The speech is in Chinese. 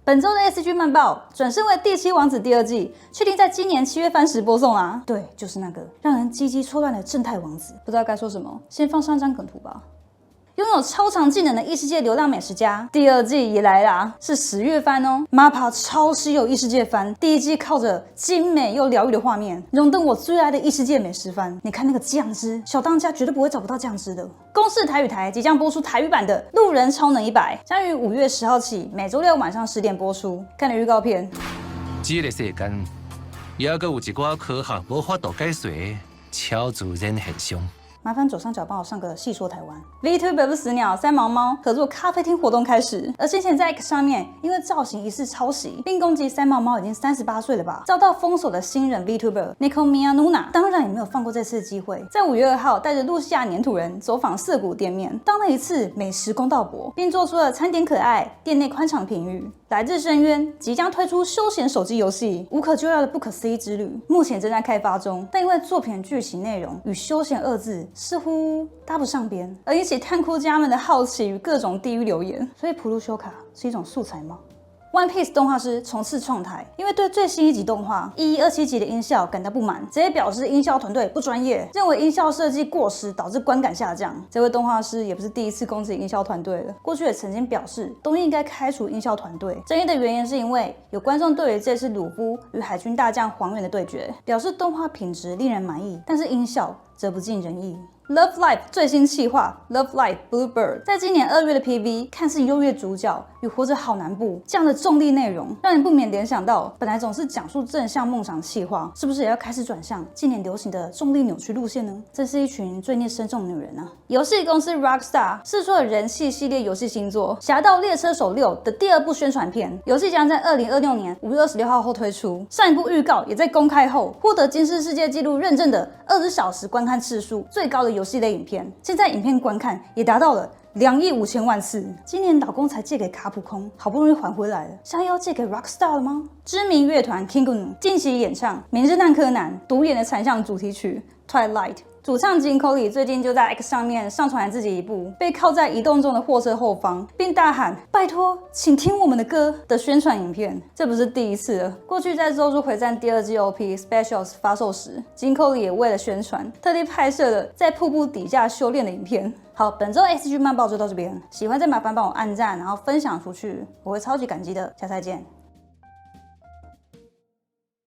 本周的 ACG 漫报转身为第7王子第2季，确定在今年7月番时播送啦。对，就是那个让人鸡鸡错乱的正太王子。不知道该说什么，先放上张梗图吧。拥有超长技能的异世界流浪美食家第2季也来啦，是10月番哦。MAPPA 超稀有异世界番，第1季靠着精美又疗愈的画面，荣登我最爱的异世界美食番。你看那个酱汁，小当家绝对不会找不到酱汁的。公视台语台即将播出台语版的《路人超能100》，将于5月10号起每周六晚上10点播出。看了预告片，这个世间也阁有一寡科学无法度解释的超自然现象。麻烦左上角帮我上个细说台湾。VTuber 不死鸟三毛猫合作咖啡厅活动开始，而先前在 X 上面因为造型疑似抄袭，并攻击三毛猫已经38岁了吧，遭到封锁的新人 VTuber Nico Mia Nuna 当然也没有放过这次的机会，在5月2号带着露西亚粘土人走访涩谷店面，当了一次美食公道伯，并做出了餐点可爱、店内宽敞评语。来自深渊即将推出休闲手机游戏《无可救药的不可思议之旅》，目前正在开发中，但因为作品剧情内容与休闲2字似乎搭不上边，而引起探酷家们的好奇与各种地狱留言。所以普鲁修卡是一种素材吗？One Piece 动画师重次创台，因为对最新一集动画1127集的音效感到不满，直接表示音效团队不专业，认为音效设计过时导致观感下降。这位动画师也不是第一次攻击音效团队了，过去也曾经表示东映应该开除音效团队。争议的原因是因为有观众对于这次鲁夫与海军大将黄猿的对决表示动画品质令人满意，但是音效则不尽人意。Love Live 最新企划 Love Live Bluebird 在今年2月的 PV 看似优越主角与活着好南部这样的重力内容，让人不免联想到本来总是讲述正向梦想企划，是不是也要开始转向近年流行的重力扭曲路线呢？这是一群罪孽深重的女人啊！游戏公司 Rockstar 释出了人气系列游戏新作《侠盗猎车手6》的第2部宣传片，游戏将在2026年5月26号后推出。上一部预告也在公开后获得金氏世界纪录认证的20小时观看次数最高的游戏类影片，现在影片观看也达到了2亿5千万次。今年老公才借给卡普空，好不容易还回来了，现在要借给 Rockstar 了吗？知名乐团 Kingu 近期演唱《名侦探柯南》独演的残像主题曲 Twilight。主唱金科里最近就在 X 上面上传了自己一部被靠在移动中的货车后方，并大喊“拜托，请听我们的歌”的宣传影片。这不是第一次了，过去在《咒术回战》第2季 OP Specials 发售时，金科里也为了宣传，特地拍摄了在瀑布底下修炼的影片。好，本周 ACG 漫报就到这边，喜欢再麻烦帮我按赞，然后分享出去，我会超级感激的。下次再见。